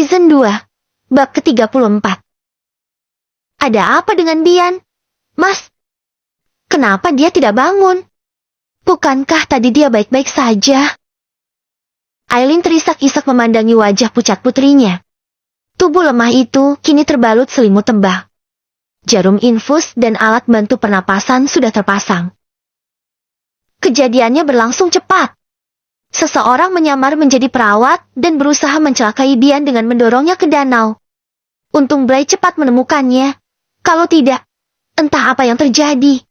Season 2, Bab ke-34. Ada apa dengan Bian? Mas, kenapa dia tidak bangun? Bukankah tadi dia baik-baik saja? Aileen terisak-isak memandangi wajah pucat putrinya. Tubuh lemah itu kini terbalut selimut tebal. Jarum infus dan alat bantu pernapasan sudah terpasang. Kejadiannya berlangsung cepat. Seseorang menyamar menjadi perawat dan berusaha mencelakai Bian dengan mendorongnya ke danau. Untung Bray cepat menemukannya. Kalau tidak, entah apa yang terjadi.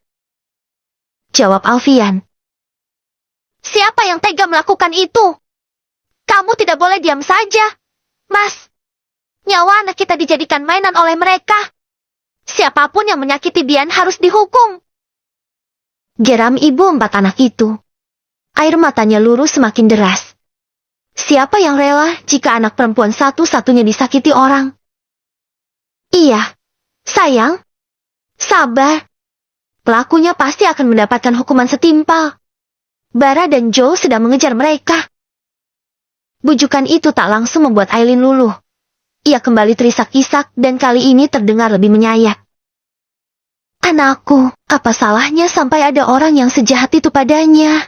Jawab Alfian. Siapa yang tega melakukan itu? Kamu tidak boleh diam saja, Mas. Nyawa anak kita dijadikan mainan oleh mereka. Siapapun yang menyakiti Bian harus dihukum. Geram ibu 4 anak itu. Air matanya lurus semakin deras. Siapa yang rela jika anak perempuan satu-satunya disakiti orang? Iya, sayang. Sabar. Pelakunya pasti akan mendapatkan hukuman setimpal. Bara dan Joe sedang mengejar mereka. Bujukan itu tak langsung membuat Aileen luluh. Ia kembali terisak-isak dan kali ini terdengar lebih menyayat. Anakku, apa salahnya sampai ada orang yang sejahat itu padanya?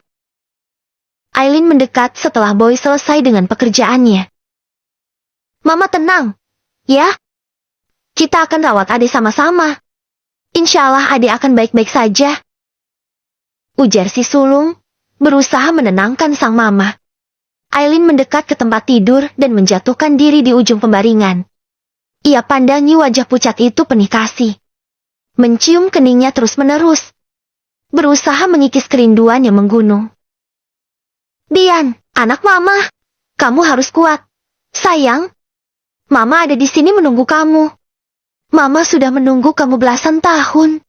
Aileen mendekat setelah Boy selesai dengan pekerjaannya. Mama tenang, ya. Kita akan rawat adik sama-sama. Insya Allah adik akan baik-baik saja. Ujar si sulung, berusaha menenangkan sang mama. Aileen mendekat ke tempat tidur dan menjatuhkan diri di ujung pembaringan. Ia pandangi wajah pucat itu penuh kasih. Mencium keningnya terus-menerus. Berusaha mengikis kerinduan yang menggunung. Bian, anak mama, kamu harus kuat. Sayang, mama ada di sini menunggu kamu. Mama sudah menunggu kamu belasan tahun.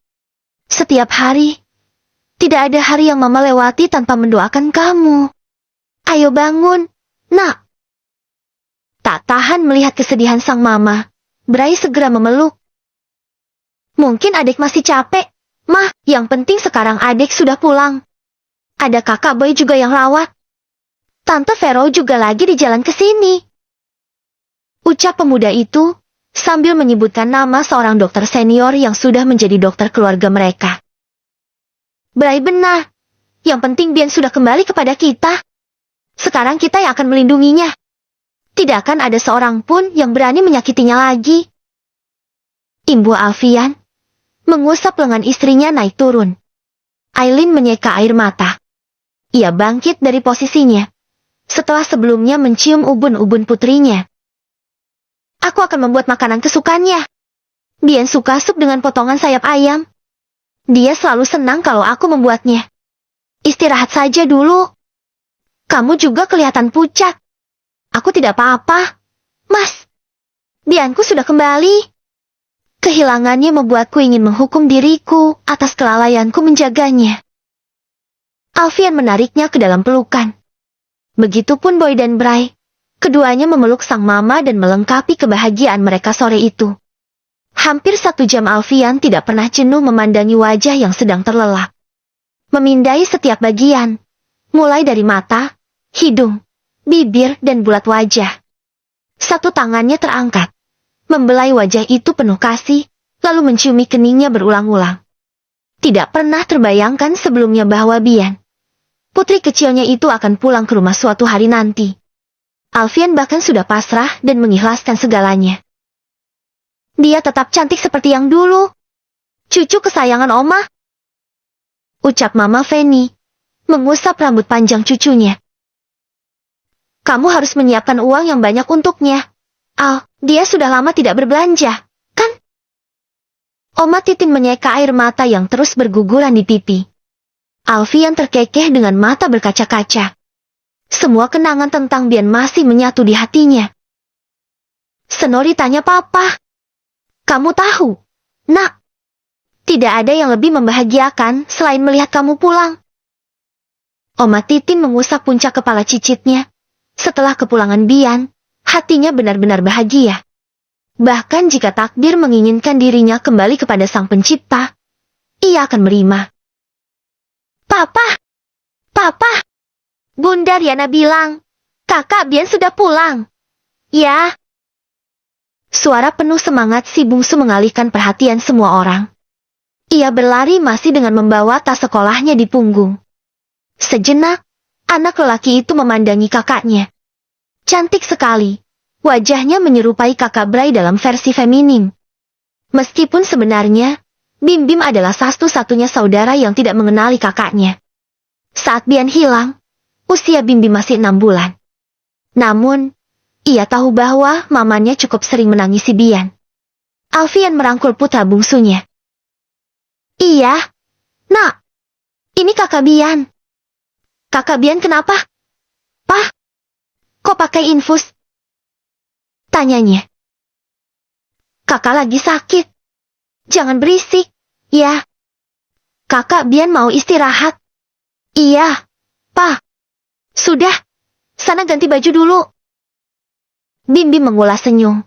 Setiap hari, tidak ada hari yang mama lewati tanpa mendoakan kamu. Ayo bangun, nak. Tak tahan melihat kesedihan sang mama, Bray segera memeluk. Mungkin adik masih capek, Mah, yang penting sekarang adik sudah pulang. Ada kakak Boy juga yang rawat. Tante Vero juga lagi di jalan ke sini. Ucap pemuda itu, sambil menyebutkan nama seorang dokter senior yang sudah menjadi dokter keluarga mereka. Bray benar. Yang penting Bian sudah kembali kepada kita. Sekarang kita yang akan melindunginya. Tidak akan ada seorang pun yang berani menyakitinya lagi. Imbu Alfian mengusap lengan istrinya naik turun. Aileen menyeka air mata. Ia bangkit dari posisinya. Setelah sebelumnya mencium ubun-ubun putrinya. Aku akan membuat makanan kesukaannya. Bian suka sup dengan potongan sayap ayam. Dia selalu senang kalau aku membuatnya. Istirahat saja dulu. Kamu juga kelihatan pucat. Aku tidak apa-apa, Mas. Bianku sudah kembali. Kehilangannya membuatku ingin menghukum diriku atas kelalaianku menjaganya. Alfian menariknya ke dalam pelukan. Begitupun Boy dan Bray. Keduanya memeluk sang mama dan melengkapi kebahagiaan mereka sore itu. Hampir 1 jam Alfian tidak pernah jenuh memandangi wajah yang sedang terlelap. Memindai setiap bagian. Mulai dari mata, hidung, bibir dan bulat wajah. Satu tangannya terangkat. Membelai wajah itu penuh kasih, lalu menciumi keningnya berulang-ulang. Tidak pernah terbayangkan sebelumnya bahwa Bian, putri kecilnya itu akan pulang ke rumah suatu hari nanti. Alfian bahkan sudah pasrah dan mengikhlaskan segalanya. Dia tetap cantik seperti yang dulu. Cucu kesayangan Oma. Ucap Mama Fanny, mengusap rambut panjang cucunya. Kamu harus menyiapkan uang yang banyak untuknya. Al, dia sudah lama tidak berbelanja, kan? Oma Titin menyeka air mata yang terus berguguran di pipi. Alfian terkekeh dengan mata berkaca-kaca. Semua kenangan tentang Bian masih menyatu di hatinya. Senori tanya papa. Kamu tahu, nak? Tidak ada yang lebih membahagiakan selain melihat kamu pulang. Oma Titin mengusap puncak kepala cicitnya. Setelah kepulangan Bian, hatinya benar-benar bahagia. Bahkan jika takdir menginginkan dirinya kembali kepada Sang Pencipta, ia akan menerima. Papa! Papa! Bunda Riana bilang, kakak Bian sudah pulang. Ya. Suara penuh semangat si bungsu mengalihkan perhatian semua orang. Ia berlari masih dengan membawa tas sekolahnya di punggung. Sejenak, anak lelaki itu memandangi kakaknya. Cantik sekali. Wajahnya menyerupai kakak Bray dalam versi feminim. Meskipun sebenarnya, Bim Bim adalah satu-satunya saudara yang tidak mengenali kakaknya. Saat Bian hilang, usia Bim Bim masih 6 bulan. Namun, ia tahu bahwa mamanya cukup sering menangisi Bian. Alfian merangkul putra bungsunya. Iya, nak. Ini kakak Bian. Kakak Bian kenapa? Pah, kok pakai infus? Tanyanya. Kakak lagi sakit. Jangan berisik, ya. Kakak Bian mau istirahat. Iya, Pak. Sudah, sana ganti baju dulu. Bim Bim mengulas senyum.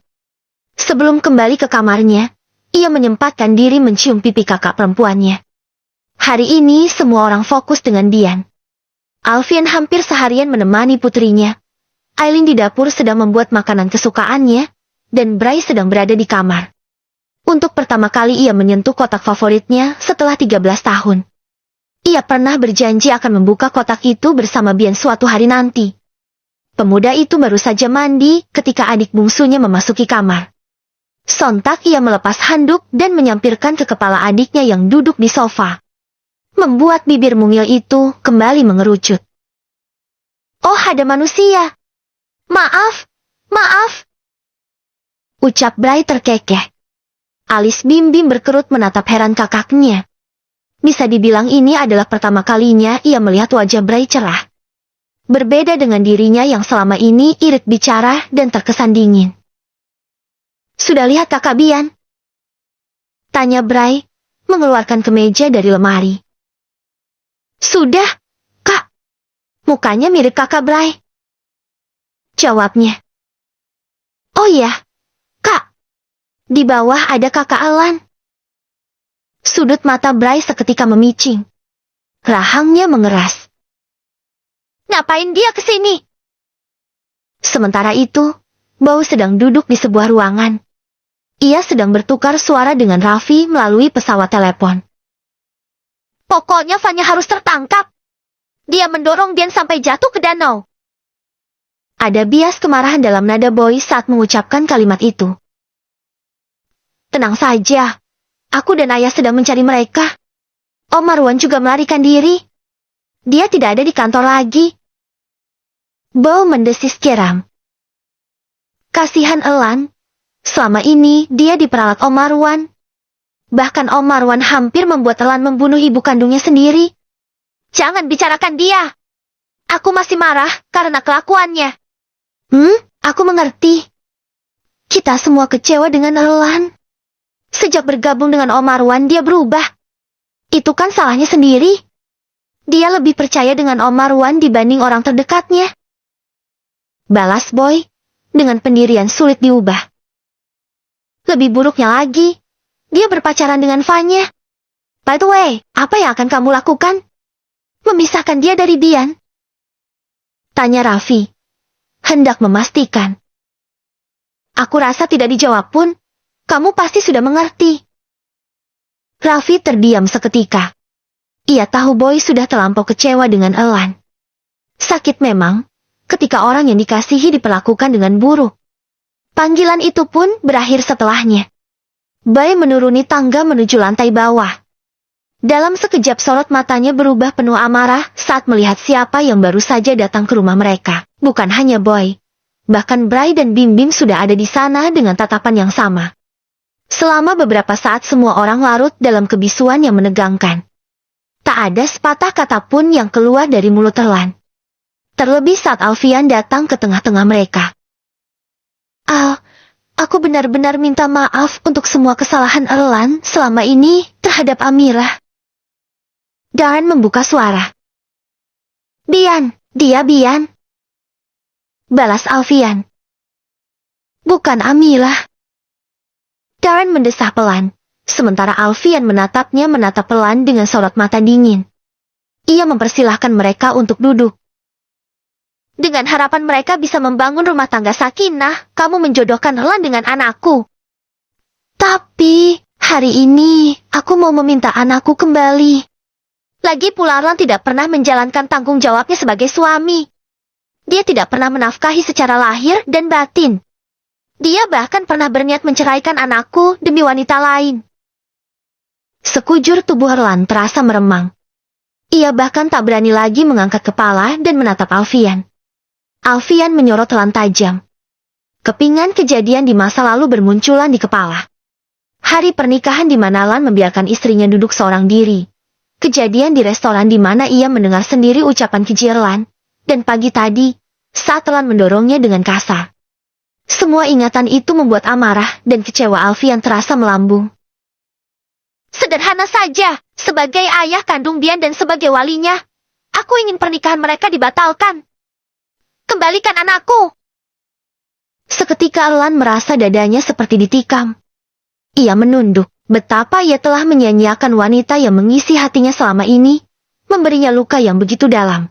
Sebelum kembali ke kamarnya, ia menyempatkan diri mencium pipi kakak perempuannya. Hari ini semua orang fokus dengan Bian. Alfian hampir seharian menemani putrinya. Aileen di dapur sedang membuat makanan kesukaannya, dan Bray sedang berada di kamar. Untuk pertama kali ia menyentuh kotak favoritnya setelah 13 tahun. Ia pernah berjanji akan membuka kotak itu bersama Bian suatu hari nanti. Pemuda itu baru saja mandi ketika adik bungsunya memasuki kamar. Sontak ia melepas handuk dan menyampirkan ke kepala adiknya yang duduk di sofa. Membuat bibir mungil itu kembali mengerucut. Oh, ada manusia. Maaf, maaf. Ucap Bray terkekeh. Alis Bim Bim berkerut menatap heran kakaknya. Bisa dibilang ini adalah pertama kalinya ia melihat wajah Bray cerah. Berbeda dengan dirinya yang selama ini irit bicara dan terkesan dingin. Sudah lihat kakak Bian? Tanya Bray, mengeluarkan kemeja dari lemari. Sudah, Kak. Mukanya mirip kakak Bray. Jawabnya. Oh iya, Kak. Di bawah ada kakak Alan. Sudut mata Bray seketika memicing. Rahangnya mengeras. Ngapain dia kesini? Sementara itu, Bao sedang duduk di sebuah ruangan. Ia sedang bertukar suara dengan Raffi melalui pesawat telepon. Pokoknya Fanya harus tertangkap. Dia mendorong Dian sampai jatuh ke danau. Ada bias kemarahan dalam nada Boy saat mengucapkan kalimat itu. Tenang saja. Aku dan ayah sedang mencari mereka. Om Marwan juga melarikan diri. Dia tidak ada di kantor lagi. Bao mendesis geram. Kasihan Elan. Selama ini dia diperalat Om Marwan. Bahkan Om Marwan hampir membuat Elan membunuh ibu kandungnya sendiri. Jangan bicarakan dia. Aku masih marah karena kelakuannya. Aku mengerti. Kita semua kecewa dengan Elan. Sejak bergabung dengan Om Marwan dia berubah. Itu kan salahnya sendiri. Dia lebih percaya dengan Om Marwan dibanding orang terdekatnya. Balas Boy, dengan pendirian sulit diubah. Lebih buruknya lagi, dia berpacaran dengan Fanya. By the way, apa yang akan kamu lakukan? Memisahkan dia dari Bian? Tanya Raffi. Hendak memastikan. Aku rasa tidak dijawab pun, kamu pasti sudah mengerti. Raffi terdiam seketika. Ia tahu Boy sudah terlampau kecewa dengan Elan. Sakit memang, ketika orang yang dikasihi diperlakukan dengan buruk. Panggilan itu pun berakhir setelahnya. Boy menuruni tangga menuju lantai bawah. Dalam sekejap sorot matanya berubah penuh amarah saat melihat siapa yang baru saja datang ke rumah mereka. Bukan hanya Boy. Bahkan Bray dan Bim Bim sudah ada di sana dengan tatapan yang sama. Selama beberapa saat semua orang larut dalam kebisuan yang menegangkan. Tak ada sepatah kata pun yang keluar dari mulut Elan. Terlebih saat Alfian datang ke tengah-tengah mereka. Aku benar-benar minta maaf untuk semua kesalahan Elan selama ini terhadap Amirah. Darren membuka suara. Bian, dia Bian. Balas Alfian. Bukan Amirah. Darren mendesah pelan, sementara Alfian menatap pelan dengan sorot mata dingin. Ia mempersilahkan mereka untuk duduk. Dengan harapan mereka bisa membangun rumah tangga sakinah, kamu menjodohkan Erlan dengan anakku. Tapi, hari ini, aku mau meminta anakku kembali. Lagi pula Erlan tidak pernah menjalankan tanggung jawabnya sebagai suami. Dia tidak pernah menafkahi secara lahir dan batin. Dia bahkan pernah berniat menceraikan anakku demi wanita lain. Sekujur tubuh Erlan terasa meremang. Ia bahkan tak berani lagi mengangkat kepala dan menatap Alfian. Alfian menyorot Erlan tajam. Kepingan kejadian di masa lalu bermunculan di kepala. Hari pernikahan di mana Erlan membiarkan istrinya duduk seorang diri. Kejadian di restoran di mana ia mendengar sendiri ucapan keji Erlan. Dan pagi tadi, saat Erlan mendorongnya dengan kasar. Semua ingatan itu membuat amarah dan kecewa Alfian terasa melambung. Sederhana saja, sebagai ayah kandung Bian dan sebagai walinya, aku ingin pernikahan mereka dibatalkan. Kembalikan anakku. Seketika Erlan merasa dadanya seperti ditikam. Ia menunduk, betapa ia telah menyia-nyiakan wanita yang mengisi hatinya selama ini, memberinya luka yang begitu dalam.